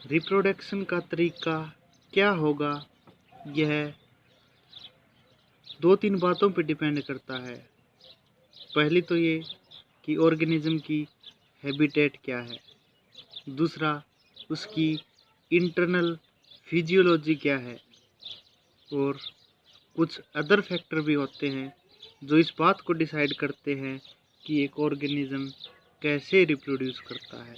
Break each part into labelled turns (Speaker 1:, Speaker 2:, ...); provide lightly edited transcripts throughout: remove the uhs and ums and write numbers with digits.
Speaker 1: Reproduction का तरीका क्या होगा, यह दो तीन बातों पर डिपेंड करता है। पहली तो ये कि ऑर्गेनिज्म की हैबिटेट क्या है, दूसरा उसकी इंटरनल फिजियोलॉजी क्या है, और कुछ अदर फैक्टर भी होते हैं जो इस बात को डिसाइड करते हैं कि एक ऑर्गेनिज्म कैसे रिप्रोड्यूस करता है।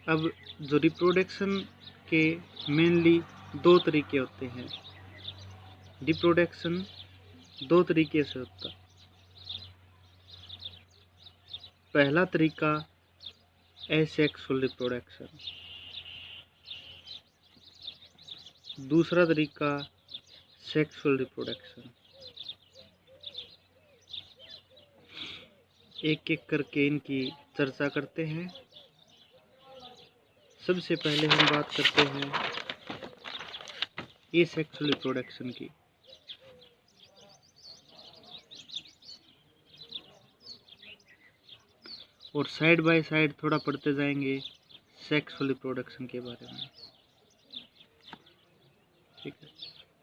Speaker 1: अब जो रिप्रोडक्शन के मेनली दो तरीके होते हैं, रिप्रोडक्शन दो तरीके से होता है। पहला तरीका एसेक्सुअल रिप्रोडक्शन, दूसरा तरीका सेक्सुअल रिप्रोडक्शन। एक एक करके इनकी चर्चा करते हैं। सबसे पहले हम बात करते हैं एसेक्सुअल रिप्रोडक्शन की। और साइड बाय साइड थोड़ा पढ़ते जाएंगे सेक्सुअल रिप्रोडक्शन के बारे में। ठीक है,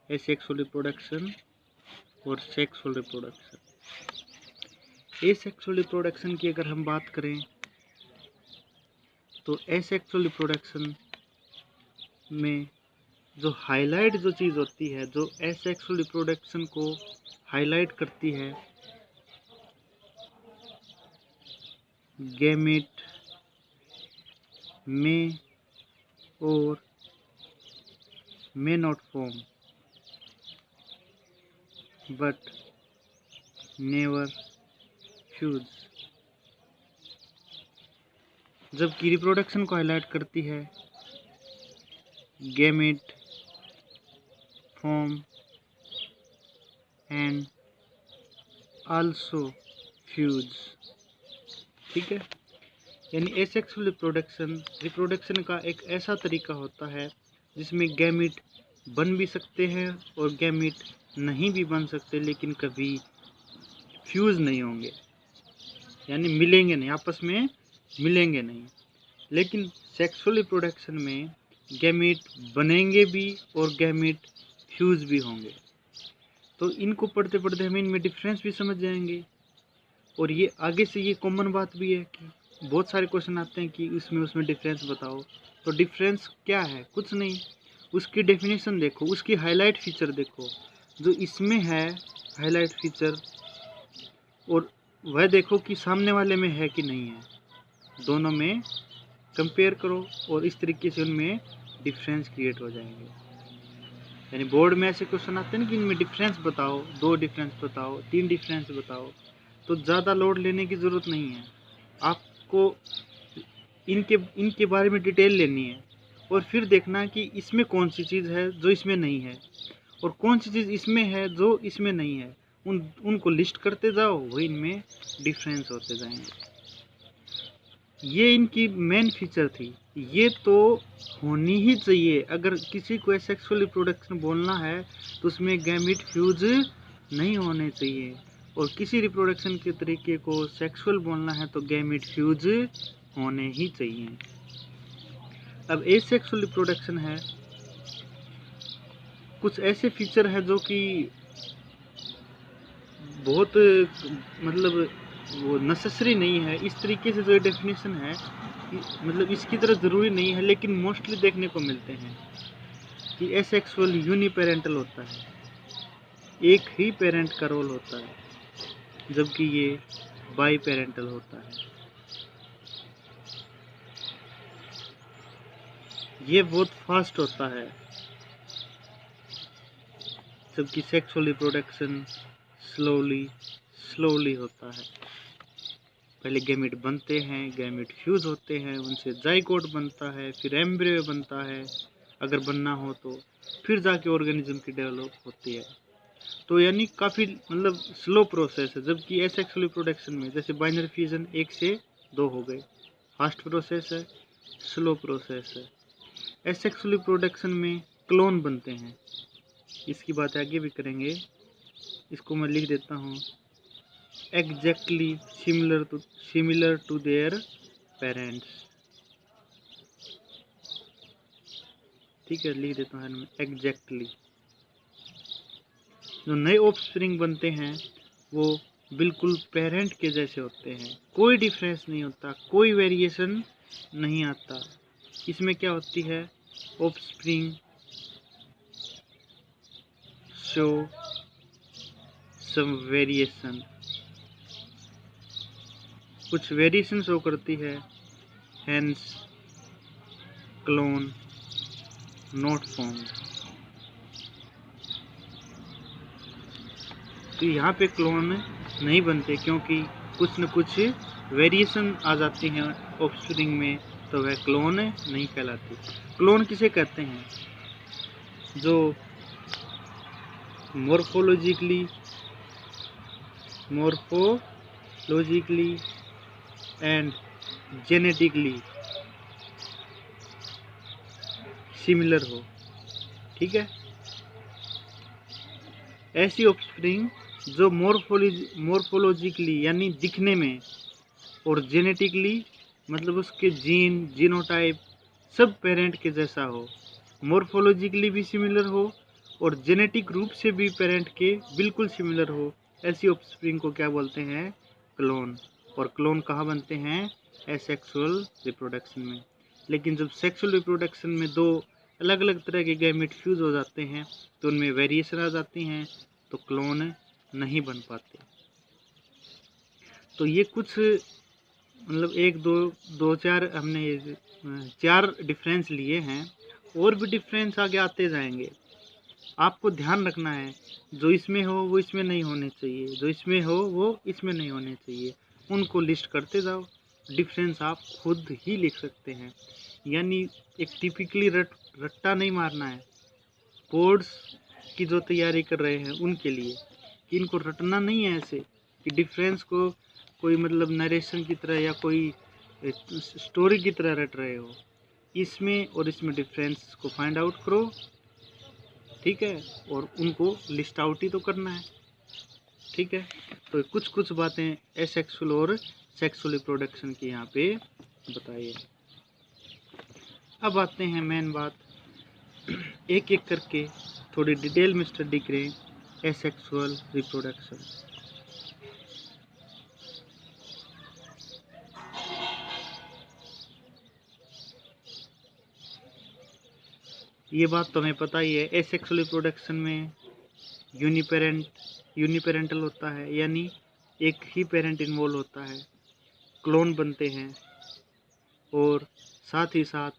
Speaker 1: एसेक्सुअल रिप्रोडक्शन और सेक्सुअल रिप्रोडक्शन। एसेक्सुअल रिप्रोडक्शन की अगर हम बात करें तो एसेक्सुअल रिप्रोडक्शन में जो हाईलाइट जो चीज़ होती है, जो एसेक्सुअल रिप्रोडक्शन को हाईलाइट करती है, गैमेट में और may not form but never fuse। जबकि रिप्रोडक्शन को हाईलाइट करती है gamete form and also fuse. ठीक है, यानी एसेक्सुअल रिप्रोडक्शन का एक ऐसा तरीका होता है जिसमें गैमेट बन भी सकते हैं और गैमेट नहीं भी बन सकते, लेकिन कभी फ्यूज नहीं होंगे, यानी मिलेंगे नहीं, आपस में मिलेंगे नहीं। लेकिन सेक्सुअल रिप्रोडक्शन में गैमेट बनेंगे भी और गैमेट फ्यूज भी होंगे। तो इनको पढ़ते पढ़ते हम इनमें डिफरेंस भी समझ जाएंगे। और ये आगे से ये कॉमन बात भी है कि बहुत सारे क्वेश्चन आते हैं कि उसमें डिफरेंस बताओ। तो डिफरेंस क्या है? कुछ नहीं, उसकी डेफिनेशन देखो, उसकी हाईलाइट फीचर देखो जो इसमें है हाईलाइट फीचर, और वह देखो कि सामने वाले में है कि नहीं है। दोनों में कंपेयर करो और इस तरीके से उनमें डिफरेंस क्रिएट हो जाएंगे। यानी बोर्ड में ऐसे क्वेश्चन आते हैं ना कि इनमें डिफरेंस बताओ, 2 डिफरेंस बताओ, 3 डिफरेंस बताओ, तो ज़्यादा लोड लेने की ज़रूरत नहीं है। आपको इनके बारे में डिटेल लेनी है और फिर देखना कि इसमें कौन सी चीज़ है जो इसमें नहीं है और कौन सी चीज़ इसमें है जो इसमें नहीं है। उनको लिस्ट करते जाओ, वही इनमें डिफरेंस होते जाएंगे। ये इनकी मेन फीचर थी, ये तो होनी ही चाहिए। अगर किसी को सेक्सुअल रिप्रोडक्शन बोलना है तो उसमें गैमेट फ्यूज नहीं होने चाहिए, और किसी रिप्रोडक्शन के तरीके को सेक्सुअल बोलना है तो गैमेट फ्यूज होने ही चाहिए। अब एसेक्सुअल रिप्रोडक्शन है, कुछ ऐसे फीचर है जो कि बहुत मतलब वो नेसेसरी नहीं है। इस तरीके से जो डेफिनेशन है मतलब इसकी तरह ज़रूरी नहीं है, लेकिन मोस्टली देखने को मिलते हैं कि एसेक्सुअल यूनिपेरेंटल होता है, एक ही पेरेंट का रोल होता है, जबकि ये बाई पेरेंटल होता है। ये बहुत फास्ट होता है, जबकि सेक्सुअल रिप्रोडक्शन स्लोली होता है। पहले गैमेट बनते हैं, गैमेट फ्यूज होते हैं, उनसे जाइगोट बनता है, फिर एम्ब्रियो बनता है अगर बनना हो तो, फिर जाके ऑर्गेनिज्म की डेवलप होती है। तो यानी काफ़ी मतलब स्लो प्रोसेस है। जबकि एसेक्सुअल रिप्रोडक्शन में जैसे बाइनरी फ्यूजन 1 से 2 हो गए, फास्ट प्रोसेस है, स्लो प्रोसेस है। एसेक्सुअल रिप्रोडक्शन में क्लोन बनते हैं, इसकी बात आगे भी करेंगे। इसको मैं लिख देता हूँ, exactly similar to their parents. ठीक है, लिख देता हूँ एग्जैक्टली। जो नए ऑफस्प्रिंग बनते हैं वो बिल्कुल पेरेंट के जैसे होते हैं, कोई डिफरेंस नहीं होता, कोई वेरिएशन नहीं आता। इसमें क्या होती है, ऑफस्प्रिंग शो सम वेरिएशन, कुछ वेरिएशन शो करती है, हेंस क्लोन नॉट फॉर्म्ड। तो यहाँ पे क्लोन नहीं बनते क्योंकि कुछ न कुछ वेरिएशन आ जाती हैं ऑफस्प्रिंग में, तो वह क्लोन नहीं कहलाती। क्लोन किसे कहते हैं, जो मॉर्फोलॉजिकली एंड जेनेटिकली सिमिलर हो। ठीक है, ऐसी ऑफस्प्रिंग जो मॉर्फोलॉजिकली यानी दिखने में और जेनेटिकली मतलब उसके जीनोटाइप सब पेरेंट के जैसा हो, मॉर्फोलॉजिकली भी सिमिलर हो और जेनेटिक रूप से भी पेरेंट के बिल्कुल सिमिलर हो, ऐसी ऑफस्प्रिंग को क्या बोलते हैं, क्लोन। और क्लोन कहाँ बनते हैं, एसेक्सुअल रिप्रोडक्शन में। लेकिन जब सेक्सुअल रिप्रोडक्शन में दो अलग अलग तरह के गैमेट फ्यूज हो जाते हैं तो उनमें वेरिएशन आ जाती हैं, तो क्लोन नहीं बन पाते। तो ये कुछ मतलब एक दो चार हमने 4 डिफरेंस लिए हैं, और भी डिफरेंस आगे आते जाएंगे। आपको ध्यान रखना है, जो इसमें हो वो इसमें नहीं होने चाहिए, जो इसमें हो वो इसमें नहीं होने चाहिए, उनको लिस्ट करते जाओ। डिफरेंस आप खुद ही लिख सकते हैं, यानी एक टिपिकली रट्टा नहीं मारना है। बोर्ड्स की जो तैयारी कर रहे हैं उनके लिए कि इनको रटना नहीं है ऐसे कि डिफरेंस को कोई मतलब नरेशन की तरह या कोई स्टोरी की तरह रट रहे हो। इसमें और इसमें डिफरेंस को फाइंड आउट करो, ठीक है, और उनको लिस्ट आउट ही तो करना है। ठीक है, तो कुछ बातें एसेक्सुअल और सेक्सुअल रिप्रोडक्शन की यहाँ पे बताइए। अब आते हैं मेन बात, एक एक करके थोड़ी डिटेल में स्टडी करें एसेक्सुअल रिप्रोडक्शन। ये बात तो हमें पता ही है, एसेक्सुअल रिप्रोडक्शन में यूनिपेरेंटल होता है, यानी एक ही पेरेंट इन्वॉल्व होता है, क्लोन बनते हैं और साथ ही साथ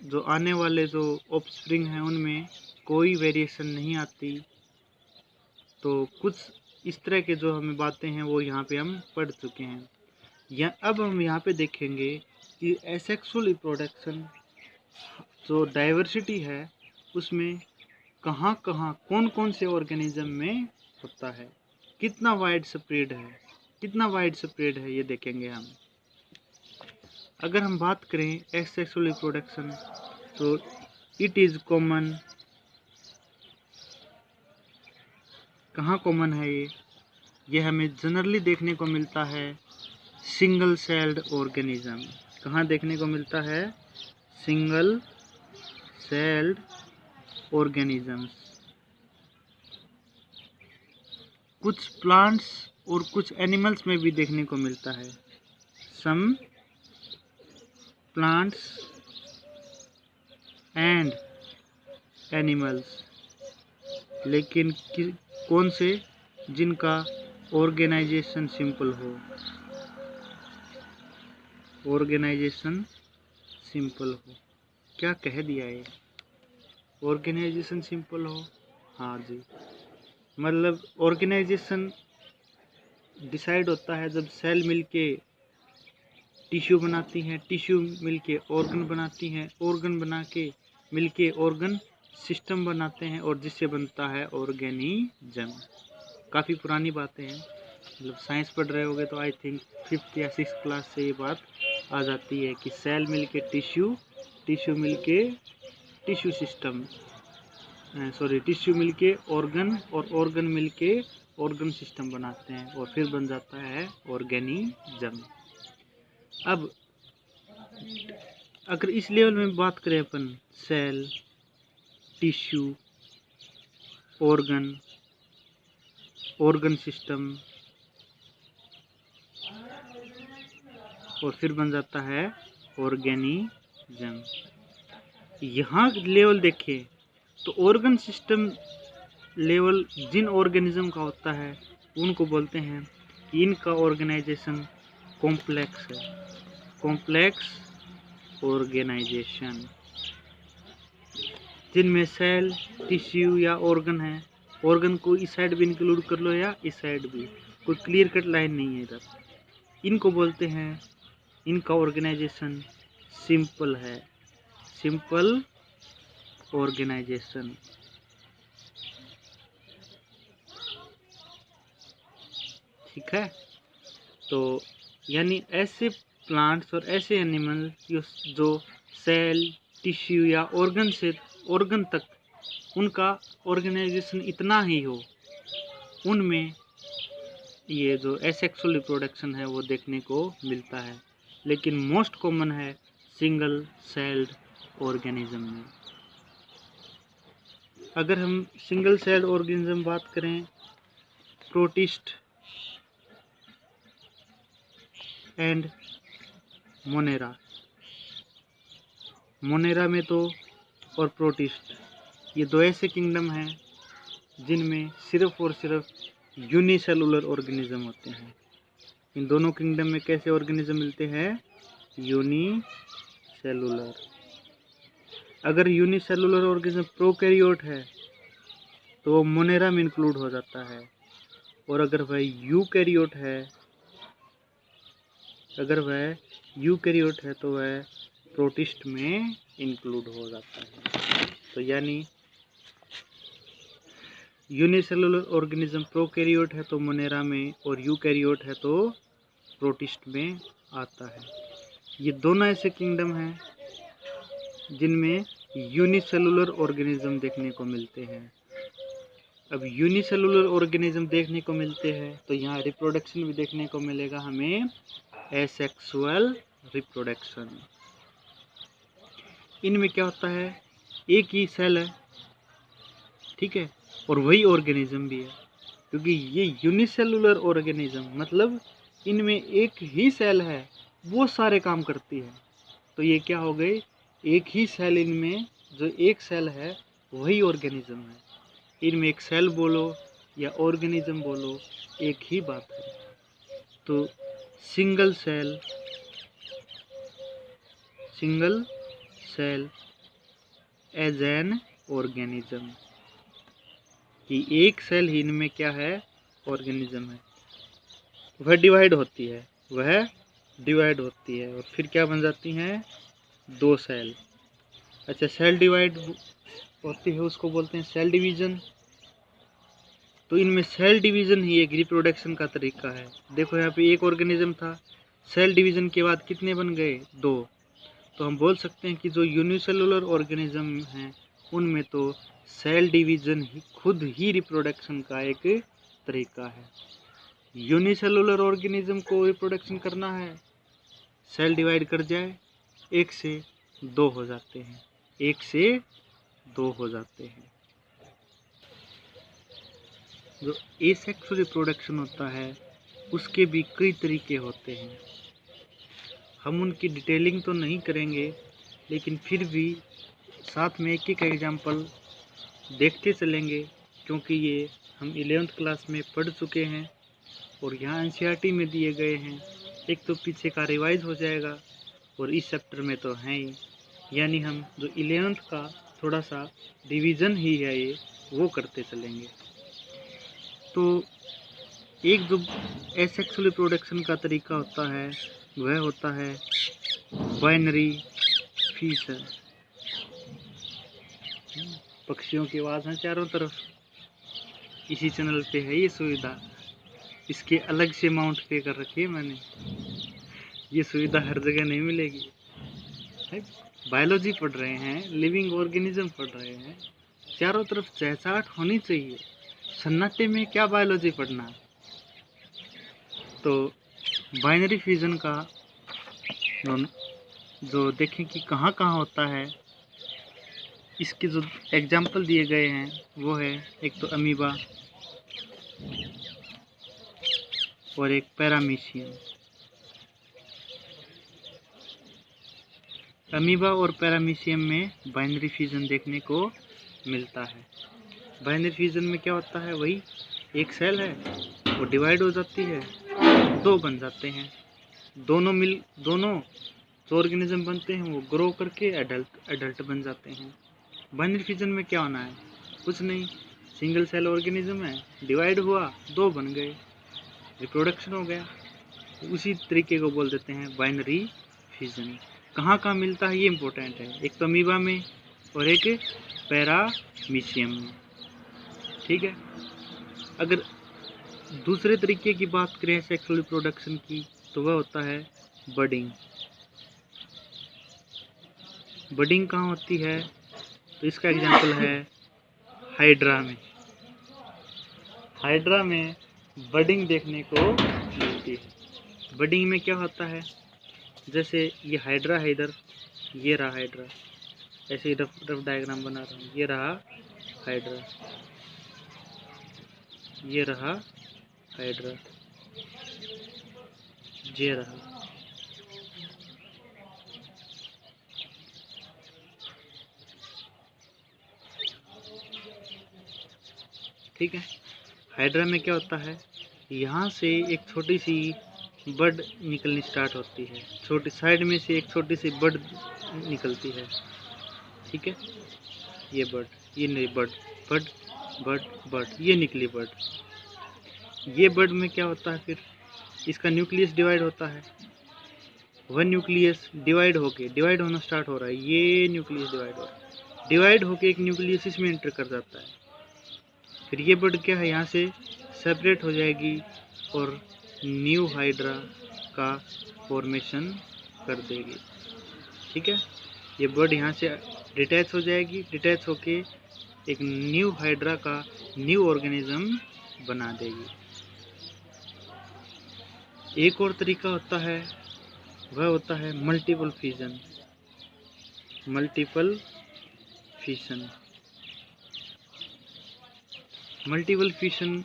Speaker 1: जो आने वाले जो ऑफस्प्रिंग हैं उनमें कोई वेरिएशन नहीं आती। तो कुछ इस तरह के जो हमें बातें हैं वो यहाँ पे हम पढ़ चुके हैं। या अब हम यहाँ पे देखेंगे कि एसेक्सुअल रिप्रोडक्शन जो डाइवर्सिटी है उसमें कहाँ कौन कौन से ऑर्गेनिज्म में होता है, कितना वाइड स्प्रेड है ये देखेंगे हम। अगर हम बात करें एसेक्सुअल रिप्रोडक्शन तो इट इज़ कॉमन, कहाँ कॉमन है ये हमें जनरली देखने को मिलता है सिंगल सेल्ड ऑर्गेनिज्म। कहाँ देखने को मिलता है, सिंगल सेल्ड ऑर्गेनिजम्स। कुछ प्लांट्स और कुछ एनिमल्स में भी देखने को मिलता है, सम प्लांट्स एंड एनिमल्स। लेकिन कौन से, जिनका ऑर्गेनाइजेशन सिंपल हो, ऑर्गेनाइजेशन सिंपल हो। क्या कह दिया है, ऑर्गेनाइजेशन सिंपल हो, हाँ जी, मतलब ऑर्गेनाइजेशन डिसाइड होता है जब सेल मिलके टिश्यू बनाती हैं, टिश्यू मिलके ऑर्गन बनाती हैं, ऑर्गन बना के मिलके ऑर्गन सिस्टम बनाते हैं और जिससे बनता है ऑर्गेनिज्म। काफ़ी पुरानी बातें हैं, मतलब साइंस पढ़ रहे होगे तो आई थिंक 5th या 6th क्लास से ये बात आ जाती है कि सेल मिलके टिश्यू मिलके टिश्यू सिस्टम, टिश्यू मिलके ऑर्गन और ऑर्गन मिलके ऑर्गन सिस्टम बनाते हैं और फिर बन जाता है ऑर्गेनिज्म। अब अगर इस लेवल में बात करें अपन, सेल, टिश्यू, ऑर्गन सिस्टम, और फिर बन जाता है ऑर्गेनिज्म। यहाँ लेवल देखें तो ऑर्गन सिस्टम लेवल जिन ऑर्गेनिज्म का होता है उनको बोलते हैं कि इनका ऑर्गेनाइजेशन कॉम्प्लेक्स है, कॉम्प्लेक्स ऑर्गेनाइजेशन, जिनमें सेल, टिश्यू या ऑर्गन है। ऑर्गन को इस साइड भी इंक्लूड कर लो या इस साइड भी, कोई क्लियर कट लाइन नहीं है इधर। इनको बोलते हैं, इनका ऑर्गेनाइजेशन सिंपल है, सिंपल ऑर्गेनाइजेशन। ठीक है, तो यानी ऐसे प्लांट्स और ऐसे एनिमल जो सेल, टिश्यू या ऑर्गन तक उनका ऑर्गेनाइजेशन इतना ही हो, उनमें ये जो एसेक्सुअल रिप्रोडक्शन है वो देखने को मिलता है। लेकिन मोस्ट कॉमन है सिंगल सेल्ड ऑर्गेनिज्म में। अगर हम सिंगल सेल्ड ऑर्गेनिज्म बात करें, प्रोटिस्ट एंड मोनेरा, मोनेरा में तो और प्रोटिस्ट, ये दो ऐसे किंगडम हैं जिनमें सिर्फ और सिर्फ यूनिसेलुलर ऑर्गेनिज्म होते हैं। इन दोनों किंगडम में कैसे ऑर्गेनिज्म मिलते हैं? यूनिसेलुलर। अगर यूनिसेलुलर ऑर्गेनिज्म प्रोकैरियोट है तो वो मोनेरा में इंक्लूड हो जाता है, और अगर वह यूकैरियोट है तो वह प्रोटिस्ट में इंक्लूड हो जाता है। तो यानी यूनिसेलुलर ऑर्गेनिज्म प्रोकैरियोट है तो मोनेरा में, और यूकैरियोट है तो प्रोटिस्ट में आता है। ये दोनों ऐसे किंगडम हैं जिनमें यूनिसेलुलर ऑर्गेनिज्म देखने को मिलते हैं। अब यूनिसेलुलर ऑर्गेनिज्म देखने को मिलते हैं तो यहाँ रिप्रोडक्शन भी देखने को मिलेगा हमें, एसेक्सुअल रिप्रोडक्शन। इनमें क्या होता है, एक ही सेल है, ठीक है, और वही ऑर्गेनिज्म भी है। क्योंकि ये यूनिसेलुलर ऑर्गेनिज्म मतलब इनमें एक ही सेल है, वो सारे काम करती है। तो ये क्या हो गई, एक ही सेल, इनमें जो एक सेल है वही ऑर्गेनिज्म है। इनमें एक सेल बोलो या ऑर्गेनिज्म बोलो, एक ही बात है। तो single cell as an organism, कि एक सेल ही इनमें क्या है, ऑर्गेनिज्म है। वह डिवाइड होती है और फिर क्या बन जाती हैं, दो सेल। अच्छा, सेल डिवाइड होती है उसको बोलते हैं सेल डिवीजन। तो इनमें सेल डिवीजन ही एक रिप्रोडक्शन का तरीका है। देखो यहाँ पे एक ऑर्गेनिज्म था, सेल डिवीजन के बाद कितने बन गए, दो। तो हम बोल सकते हैं कि जो यूनिसेलुलर ऑर्गेनिज्म हैं उनमें तो सेल डिवीजन ही खुद ही रिप्रोडक्शन का एक तरीका है। यूनिसेलुलर ऑर्गेनिज्म को रिप्रोडक्शन करना है, सेल डिवाइड कर जाए, एक से दो हो जाते हैं। जो एसेक्सुअल रिप्रोडक्शन होता है उसके भी कई तरीके होते हैं। हम उनकी डिटेलिंग तो नहीं करेंगे, लेकिन फिर भी साथ में एक एग्जाम्पल देखते चलेंगे, क्योंकि ये हम 11th क्लास में पढ़ चुके हैं और यहाँ एनसीईआरटी में दिए गए हैं। एक तो पीछे का रिवाइज हो जाएगा और इस चैप्टर में तो हैं ही, यानी हम जो 11th का थोड़ा सा रिवीजन ही है ये, वो करते चलेंगे। तो एक जो एसेक्सुअल रिप्रोडक्शन का तरीका होता है वह होता है बाइनरी फिशन। पक्षियों की आवाज़ है चारों तरफ, इसी चैनल पे है ये सुविधा, इसके अलग से अमाउंट पे कर रखी है मैंने। ये सुविधा हर जगह नहीं मिलेगी। बायोलॉजी पढ़ रहे हैं, लिविंग ऑर्गेनिज्म पढ़ रहे हैं, चारों तरफ चहचहाट होनी चाहिए, सन्नाटे में क्या बायोलॉजी पढ़ना। तो बाइनरी फ्यूजन का जो देखें कि कहाँ कहाँ होता है। इसके जो एग्जाम्पल दिए गए हैं वो है एक तो अमीबा और एक पैरामीशियम। अमीबा और पैरामीशियम में बाइनरी फ्यूजन देखने को मिलता है। बाइनरी फ्यूजन में क्या होता है, वही एक सेल है वो डिवाइड हो जाती है, दो बन जाते हैं, दोनों जो ऑर्गेनिज्म बनते हैं वो ग्रो करके एडल्ट बन जाते हैं। बाइनरी फ्यूजन में क्या होना है, कुछ नहीं, सिंगल सेल ऑर्गेनिज्म है, डिवाइड हुआ, दो बन गए, रिप्रोडक्शन हो गया। उसी तरीके को बोल देते हैं बाइनरी फ्यूजन। कहाँ कहाँ मिलता है ये इम्पोर्टेंट है, एक तो अमीबा में और एक पैरामीशियम में। ठीक है। अगर दूसरे तरीके की बात करें सेक्सुअल रिप्रोडक्शन की तो वह होता है बडिंग। बडिंग कहाँ होती है, तो इसका एग्जांपल है हाइड्रा में। हाइड्रा में बडिंग देखने को मिलती है। बडिंग में क्या होता है, जैसे ये हाइड्रा है, इधर ये रहा हाइड्रा, ऐसे ही रफ डायग्राम बना रहा हूँ, ये रहा हाइड्रा, ये रहा हाइड्रा, ये रहा। ठीक है। हाइड्रा में क्या होता है, यहाँ से एक छोटी सी बड निकलनी स्टार्ट होती है, छोटी साइड में से एक छोटी सी बड निकलती है। ठीक है, ये बड, ये नहीं बड, बड बड बड, ये निकली बड। ये बड में क्या होता है, फिर इसका न्यूक्लियस डिवाइड होता है। वह न्यूक्लियस डिवाइड होना स्टार्ट हो रहा है, ये न्यूक्लियस डिवाइड हो रहा है, डिवाइड होके एक न्यूक्लियस इसमें एंटर कर जाता है। फिर ये बड क्या है, यहाँ से सेपरेट हो जाएगी और न्यू हाइड्रा का फॉर्मेशन कर देगी। ठीक है, ये बड यहाँ से डिटैच हो जाएगी, डिटैच होके एक न्यू हाइड्रा का न्यू ऑर्गेनिज्म बना देगी। एक और तरीका होता है, वह होता है multiple fusion. Multiple fusion, multiple fusion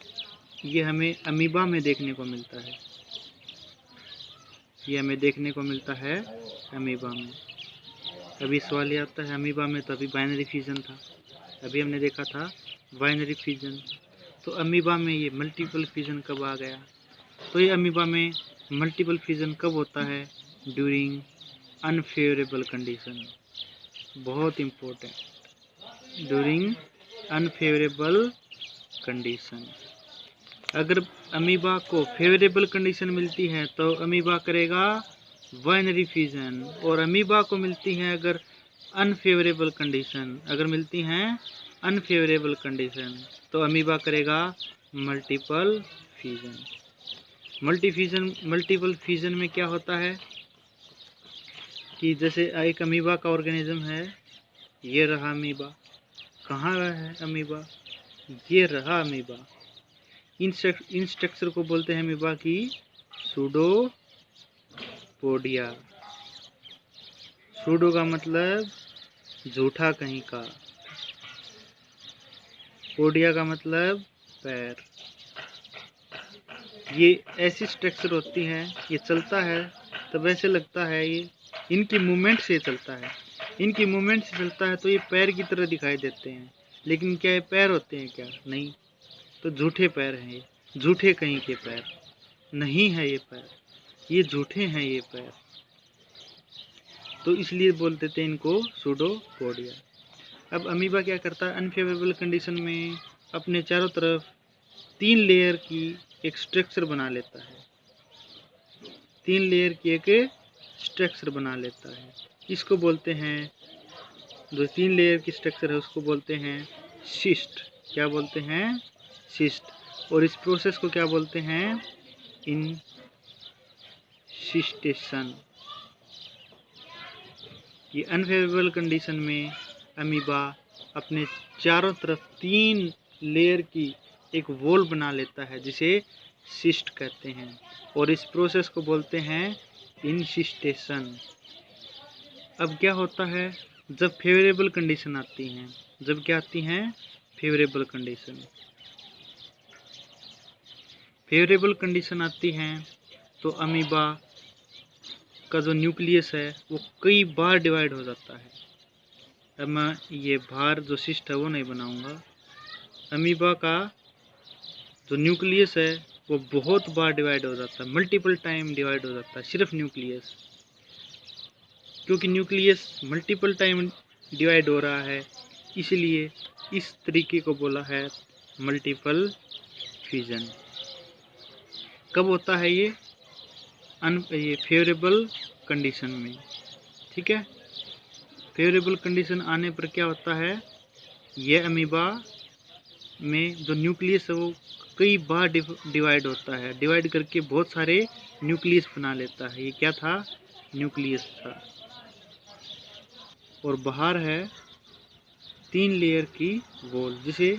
Speaker 1: ये हमें अमीबा में देखने को मिलता है। ये हमें देखने को मिलता है अमीबा में। अभी सवाल ये आता है, अमीबा में तो अभी बाइनरी फ्यूजन था, अभी हमने देखा था बाइनरी फ्यूजन, तो अमीबा में ये मल्टीपल फ्यूजन कब आ गया। तो ये अमीबा में मल्टीपल फ्यूजन कब होता है, ड्यूरिंग अनफेवरेबल कंडीशन। बहुत इम्पोर्टेंट, ड्यूरिंग अनफेवरेबल कंडीशन। अगर अमीबा को फेवरेबल कंडीशन मिलती है तो अमीबा करेगा बाइनरी फ्यूजन, और अमीबा को मिलती है अगर अनफेवरेबल कंडीशन, अगर मिलती हैं अनफेवरेबल कंडीशन तो अमीबा करेगा मल्टीपल फ्यूजन। मल्टीपल फ्यूजन में क्या होता है कि जैसे एक अमीबा का ऑर्गेनिज्म है, ये रहा अमीबा, कहाँ है अमीबा, ये रहा अमीबा। इन स्ट्रक्चर को बोलते हैं अमीबा की सूडोपोडिया। सूडो का मतलब झूठा कहीं का, पोडिया का मतलब पैर। ये ऐसी स्ट्रक्चर होती हैं, ये चलता है तब ऐसे लगता है ये इनकी मूवमेंट से चलता है, इनकी मूवमेंट से चलता है तो ये पैर की तरह दिखाई देते हैं, लेकिन क्या ये पैर होते हैं क्या, नहीं, तो झूठे पैर हैं ये, झूठे कहीं के पैर नहीं है ये पैर, ये झूठे हैं ये पैर, तो इसलिए बोल देते हैं इनको सूडोपोडिया। अब अमीबा क्या करता है, अनफेवरेबल कंडीशन में अपने चारों तरफ 3 लेयर की एक स्ट्रक्चर बना लेता है, 3 लेयर की एक स्ट्रक्चर बना लेता है। इसको बोलते हैं, जो 3 लेयर की स्ट्रक्चर है उसको बोलते हैं सिस्ट। क्या बोलते हैं, सिस्ट। और इस प्रोसेस को क्या बोलते हैं, इनसिस्टेशन। ये अनफेवरेबल कंडीशन में अमीबा अपने चारों तरफ 3 लेयर की एक वॉल बना लेता है जिसे सिस्ट कहते हैं, और इस प्रोसेस को बोलते हैं इनसिस्टेशन। अब क्या होता है, जब फेवरेबल कंडीशन आती हैं, जब क्या आती हैं, फेवरेबल कंडीशन, फेवरेबल कंडीशन आती हैं तो अमीबा का जो न्यूक्लियस है वो कई बार डिवाइड हो जाता है। अब मैं ये बाहर जो सिस्ट है वो नहीं बनाऊंगा। अमीबा का जो न्यूक्लियस है वो बहुत बार डिवाइड हो जाता है, मल्टीपल टाइम डिवाइड हो जाता है, सिर्फ न्यूक्लियस। क्योंकि न्यूक्लियस मल्टीपल टाइम डिवाइड हो रहा है, इसलिए इस तरीके को बोला है मल्टीपल फ्यूजन। कब होता है ये फेवरेबल कंडीशन में, ठीक है। फेवरेबल कंडीशन आने पर क्या होता है, ये अमीबा में जो न्यूक्लियस है वो कई बार डिवाइड होता है, डिवाइड करके बहुत सारे न्यूक्लियस बना लेता है। ये क्या था, न्यूक्लियस था। और बाहर है 3 लेयर की वॉल, जिसे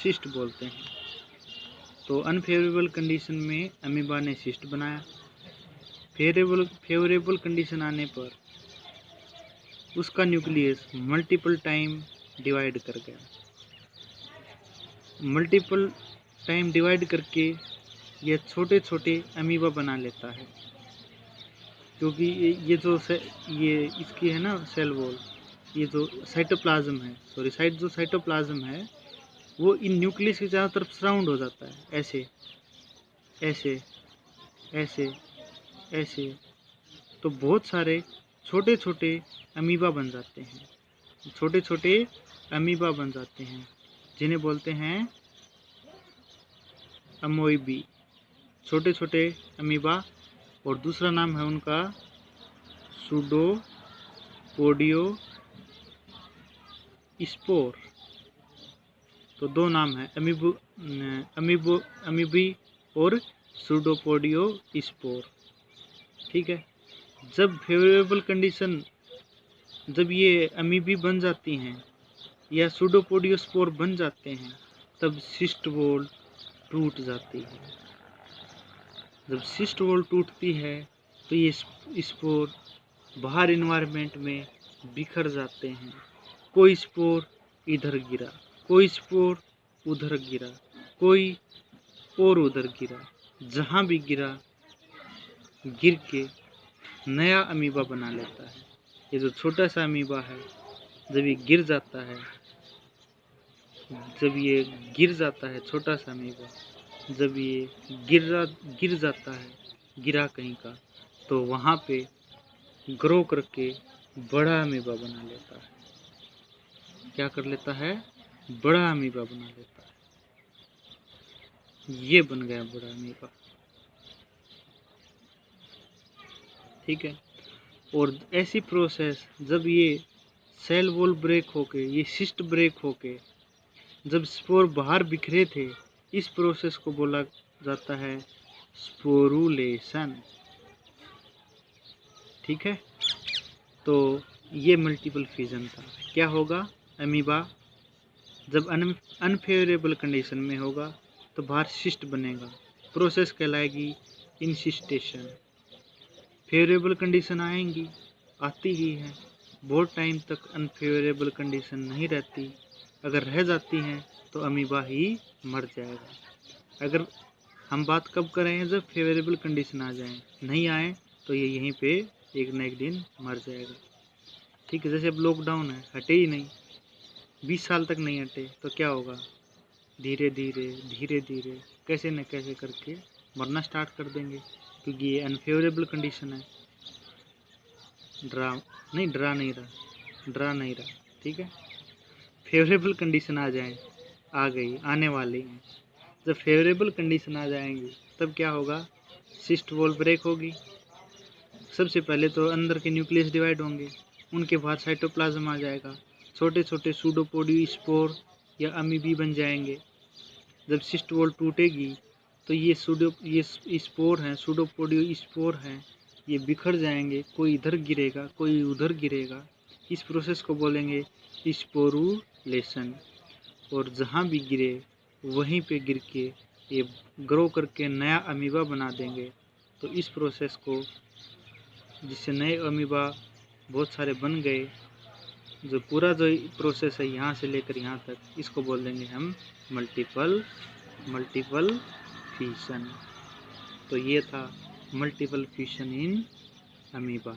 Speaker 1: सिस्ट बोलते हैं। तो अनफेवरेबल कंडीशन में अमीबा ने सिस्ट बनाया। फेवरेबल कंडीशन आने पर उसका न्यूक्लियस मल्टीपल टाइम डिवाइड कर गया। मल्टीपल टाइम डिवाइड करके ये छोटे छोटे अमीबा बना लेता है। क्योंकि ये इसकी है ना सेल वॉल, ये जो साइटोप्लाज्म है, जो साइटोप्लाज्म है वो इन न्यूक्लियस के चारों तरफ सराउंड हो जाता है, ऐसे ऐसे ऐसे ऐसे। तो बहुत सारे छोटे छोटे अमीबा बन जाते हैं, छोटे छोटे अमीबा बन जाते हैं, जिन्हें बोलते हैं अमोइबी, छोटे छोटे अमीबा। और दूसरा नाम है उनका सूडोपोडियो स्पोर। तो 2 नाम है, अमीबी और सूडोपोडियो स्पोर, ठीक है। जब फेवरेबल कंडीशन, जब ये अमीबी बन जाती हैं या सूडोपोडियो स्पोर बन जाते हैं, तब सिस्ट वॉल टूट जाती है। जब सिस्ट वॉल टूटती है तो ये स्पोर बाहर इन्वायरमेंट में बिखर जाते हैं। कोई स्पोर इधर गिरा, कोई स्पोर उधर गिरा, कोई और उधर गिरा, जहाँ भी गिरा गिर के नया अमीबा बना लेता है। ये जो छोटा सा अमीबा है, जब ये गिर जाता है, छोटा सा अमीबा जब ये गिर जाता है, गिरा कहीं का, तो वहाँ पे ग्रो करके बड़ा अमीबा बना लेता है। क्या कर लेता है, बड़ा अमीबा बना लेता है। ये बन गया बड़ा अमीबा, ठीक है। और ऐसी प्रोसेस, जब ये सेल वॉल ब्रेक होके, ये सिस्ट ब्रेक होके जब स्पोर बाहर बिखरे थे, इस प्रोसेस को बोला जाता है स्पोरुलेशन, ठीक है। तो ये मल्टीपल फ्यूजन था। क्या होगा, अमीबा जब अनफेवरेबल कंडीशन में होगा तो बाहर सिस्ट बनेगा, प्रोसेस कहलाएगी इंसिस्टेशन। फेवरेबल कंडीशन आती ही है, बहुत टाइम तक अनफेवरेबल कंडीशन नहीं रहती। अगर रह जाती हैं तो अमीबा ही मर जाएगा। अगर हम बात कब करें, जब फेवरेबल कंडीशन आ जाए, नहीं आए तो ये यहीं पे एक न एक दिन मर जाएगा, ठीक है। जैसे अब लॉकडाउन है, हटे ही नहीं, 20 साल तक नहीं हटे, तो क्या होगा, धीरे धीरे कैसे न कैसे करके मरना स्टार्ट कर देंगे, क्योंकि ये अनफेवरेबल कंडीशन है। डरा नहीं रहा, ठीक है। फेवरेबल कंडीशन आ गई, आने वाली है। जब फेवरेबल कंडीशन आ जाएंगी तब क्या होगा, सिस्ट वॉल ब्रेक होगी। सबसे पहले तो अंदर के न्यूक्लियस डिवाइड होंगे, उनके बाद साइटोप्लाज्म आ जाएगा, छोटे छोटे सूडोपोडियो स्पोर या अमीबी बन जाएंगे। जब सिस्ट वॉल टूटेगी तो ये स्पोर हैं, सूडोपोडियो स्पोर हैं, ये बिखर जाएंगे, कोई इधर गिरेगा, कोई उधर गिरेगा। इस प्रोसेस को बोलेंगे स्पोरुलेशन। और जहाँ भी गिरे वहीं पे गिर के ये ग्रो करके नया अमीबा बना देंगे। तो इस प्रोसेस को, जिससे नए अमीबा बहुत सारे बन गए, जो पूरा जो प्रोसेस है यहाँ से लेकर यहाँ तक, इसको बोल देंगे हम मल्टीपल फिशन। तो ये था मल्टीपल फिशन इन अमीबा।